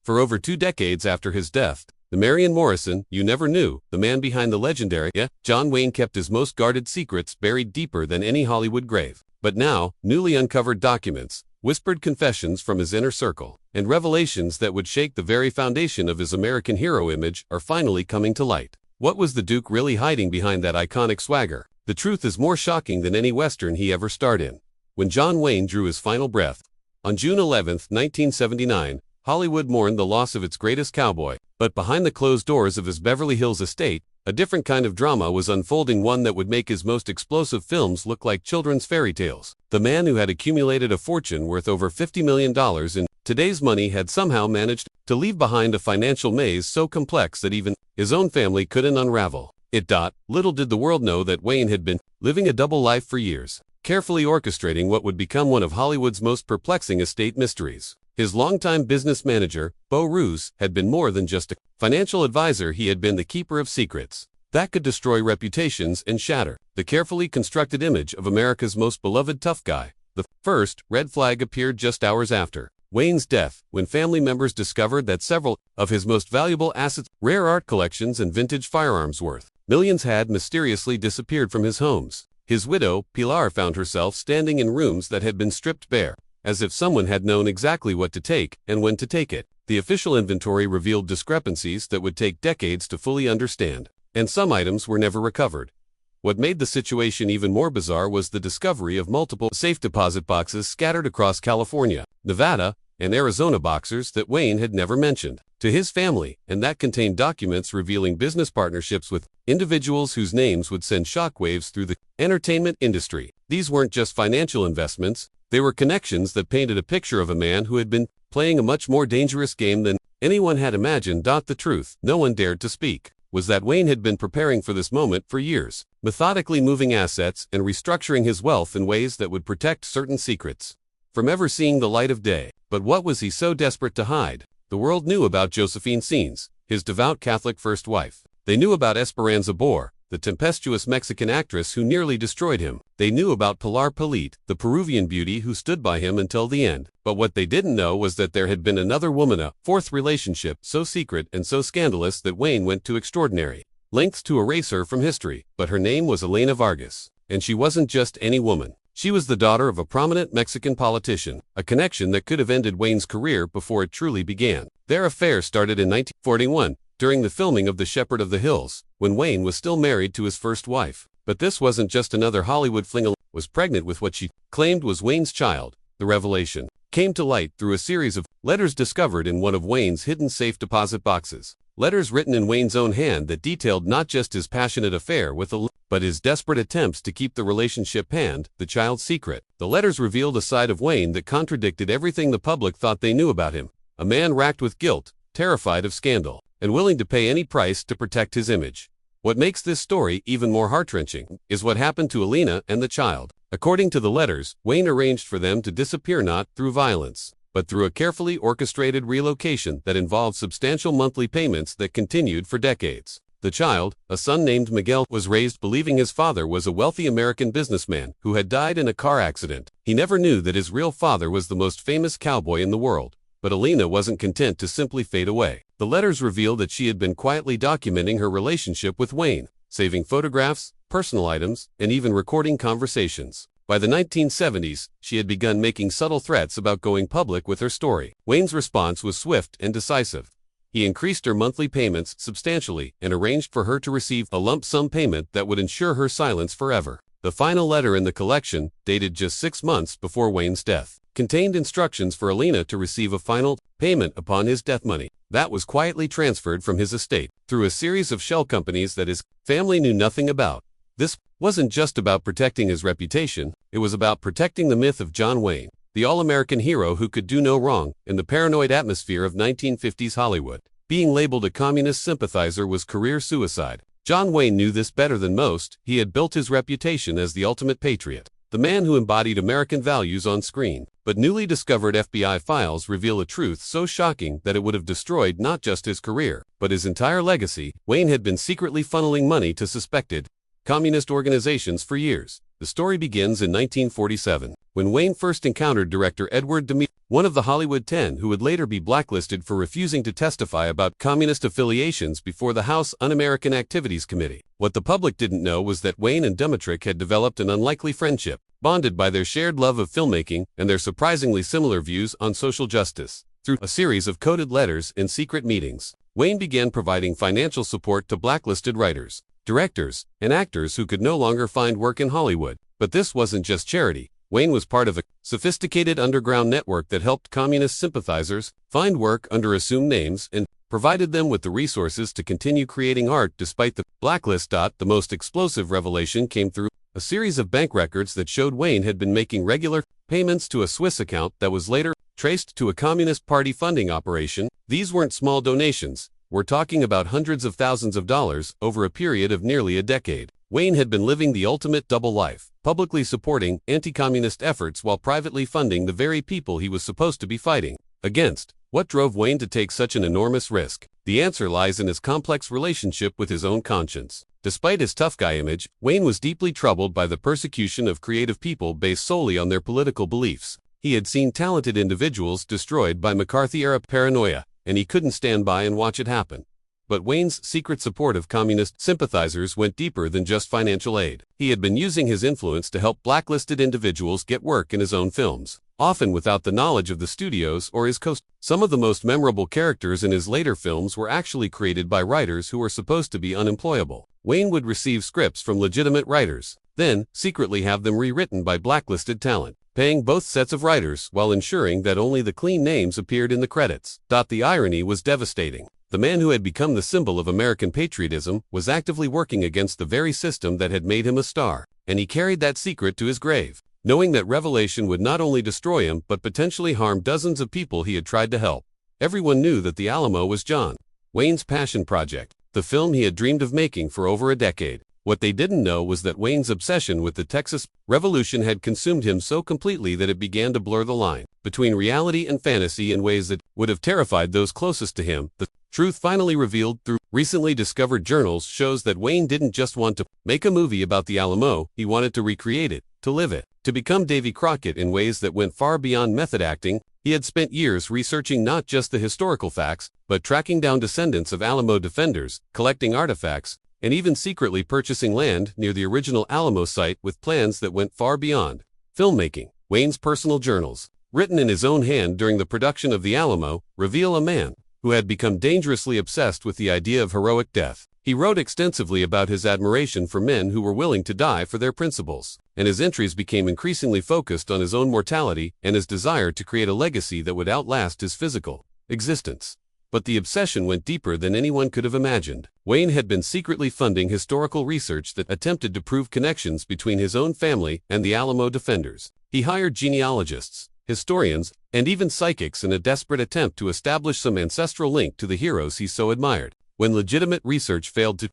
For over 2 decades after his death, the Marion Morrison you never knew, the man behind the legendary John Wayne kept his most guarded secrets buried deeper than any Hollywood grave. But now, newly uncovered documents, whispered confessions from his inner circle, and revelations that would shake the very foundation of his American hero image are finally coming to light. What was the Duke really hiding behind that iconic swagger? The truth is more shocking than any Western he ever starred in. When John Wayne drew his final breath, on June 11, 1979, Hollywood mourned the loss of its greatest cowboy. But behind the closed doors of his Beverly Hills estate, a different kind of drama was unfolding, one that would make his most explosive films look like children's fairy tales. The man who had accumulated a fortune worth over $50 million in today's money had somehow managed to leave behind a financial maze so complex that even his own family couldn't unravel it. Little did the world know that Wayne had been living a double life for years, carefully orchestrating what would become one of Hollywood's most perplexing estate mysteries. His longtime business manager, Beau Roos, had been more than just a financial advisor. He had been the keeper of secrets that could destroy reputations and shatter the carefully constructed image of America's most beloved tough guy. The first red flag appeared just hours after Wayne's death, when family members discovered that several of his most valuable assets, rare art collections and vintage firearms worth millions, had mysteriously disappeared from his homes. His widow, Pilar, found herself standing in rooms that had been stripped bare, as if someone had known exactly what to take and when to take it. The official inventory revealed discrepancies that would take decades to fully understand, and some items were never recovered. What made the situation even more bizarre was the discovery of multiple safe deposit boxes scattered across California, Nevada, and Arizona, boxes that Wayne had never mentioned to his family, and that contained documents revealing business partnerships with individuals whose names would send shockwaves through the entertainment industry. These weren't just financial investments, they were connections that painted a picture of a man who had been playing a much more dangerous game than anyone had imagined. The truth no one dared to speak was that Wayne had been preparing for this moment for years, methodically moving assets and restructuring his wealth in ways that would protect certain secrets from ever seeing the light of day. But what was he so desperate to hide? The world knew about Josephine Scenes, his devout Catholic first wife. They knew about Esperanza Bor, the tempestuous Mexican actress who nearly destroyed him. They knew about Pilar Palit, the Peruvian beauty who stood by him until the end. But what they didn't know was that there had been another woman, a fourth relationship, so secret and so scandalous that Wayne went to extraordinary lengths to erase her from history. But her name was Elena Vargas, and she wasn't just any woman. She was the daughter of a prominent Mexican politician, a connection that could have ended Wayne's career before it truly began. Their affair started in 1941, during the filming of The Shepherd of the Hills, when Wayne was still married to his first wife. But this wasn't just another Hollywood fling. Elena was pregnant with what she claimed was Wayne's child. The revelation came to light through a series of letters discovered in one of Wayne's hidden safe deposit boxes. Letters written in Wayne's own hand that detailed not just his passionate affair with Elena, but his desperate attempts to keep the relationship and the child's secret. The letters revealed a side of Wayne that contradicted everything the public thought they knew about him. A man racked with guilt, terrified of scandal, and willing to pay any price to protect his image. What makes this story even more heart-wrenching is what happened to Elena and the child. According to the letters, Wayne arranged for them to disappear not through violence, but through a carefully orchestrated relocation that involved substantial monthly payments that continued for decades. The child, a son named Miguel, was raised believing his father was a wealthy American businessman who had died in a car accident. He never knew that his real father was the most famous cowboy in the world. But Elena wasn't content to simply fade away. The letters revealed that she had been quietly documenting her relationship with Wayne, saving photographs, personal items, and even recording conversations. By the 1970s, she had begun making subtle threats about going public with her story. Wayne's response was swift and decisive. He increased her monthly payments substantially and arranged for her to receive a lump sum payment that would ensure her silence forever. The final letter in the collection, dated just 6 months before Wayne's death, contained instructions for Elena to receive a final payment upon his death, money that was quietly transferred from his estate through a series of shell companies that his family knew nothing about. This wasn't just about protecting his reputation, it was about protecting the myth of John Wayne, the all-American hero who could do no wrong. In the paranoid atmosphere of 1950s Hollywood, being labeled a communist sympathizer was career suicide. John Wayne knew this better than most. He had built his reputation as the ultimate patriot, the man who embodied American values on screen. But newly discovered FBI files reveal a truth so shocking that it would have destroyed not just his career, but his entire legacy. Wayne had been secretly funneling money to suspected communist organizations for years. The story begins in 1947, when Wayne first encountered director Edward Demetri, one of the Hollywood 10 who would later be blacklisted for refusing to testify about communist affiliations before the House Un-American Activities Committee. What the public didn't know was that Wayne and Demetri had developed an unlikely friendship, bonded by their shared love of filmmaking and their surprisingly similar views on social justice. Through a series of coded letters and secret meetings, Wayne began providing financial support to blacklisted writers, directors, and actors who could no longer find work in Hollywood. But this wasn't just charity. Wayne was part of a sophisticated underground network that helped communist sympathizers find work under assumed names and provided them with the resources to continue creating art despite the blacklist. The most explosive revelation came through a series of bank records that showed Wayne had been making regular payments to a Swiss account that was later traced to a Communist Party funding operation. These weren't small donations. We're talking about hundreds of thousands of dollars over a period of nearly a decade. Wayne had been living the ultimate double life, publicly supporting anti-communist efforts while privately funding the very people he was supposed to be fighting against. What drove Wayne to take such an enormous risk? The answer lies in his complex relationship with his own conscience. Despite his tough guy image, Wayne was deeply troubled by the persecution of creative people based solely on their political beliefs. He had seen talented individuals destroyed by McCarthy-era paranoia, and he couldn't stand by and watch it happen. But Wayne's secret support of communist sympathizers went deeper than just financial aid. He had been using his influence to help blacklisted individuals get work in his own films, often without the knowledge of the studios or his co-stars. Some of the most memorable characters in his later films were actually created by writers who were supposed to be unemployable. Wayne would receive scripts from legitimate writers, then secretly have them rewritten by blacklisted talent, paying both sets of writers while ensuring that only the clean names appeared in the credits. The irony was devastating. The man who had become the symbol of American patriotism was actively working against the very system that had made him a star, and he carried that secret to his grave, knowing that revelation would not only destroy him but potentially harm dozens of people he had tried to help. Everyone knew that The Alamo was John Wayne's passion project, the film he had dreamed of making for over a decade. What they didn't know was that Wayne's obsession with the Texas Revolution had consumed him so completely that it began to blur the line between reality and fantasy in ways that would have terrified those closest to him. The truth finally revealed through recently discovered journals shows that Wayne didn't just want to make a movie about the Alamo, he wanted to recreate it, to live it, to become Davy Crockett in ways that went far beyond method acting. He had spent years researching not just the historical facts, but tracking down descendants of Alamo defenders, collecting artifacts, and even secretly purchasing land near the original Alamo site with plans that went far beyond filmmaking. Wayne's personal journals, written in his own hand during the production of The Alamo, reveal a man who had become dangerously obsessed with the idea of heroic death. He wrote extensively about his admiration for men who were willing to die for their principles, and his entries became increasingly focused on his own mortality and his desire to create a legacy that would outlast his physical existence. But the obsession went deeper than anyone could have imagined. Wayne had been secretly funding historical research that attempted to prove connections between his own family and the Alamo defenders. He hired genealogists, historians, and even psychics in a desperate attempt to establish some ancestral link to the heroes he so admired. When legitimate research failed to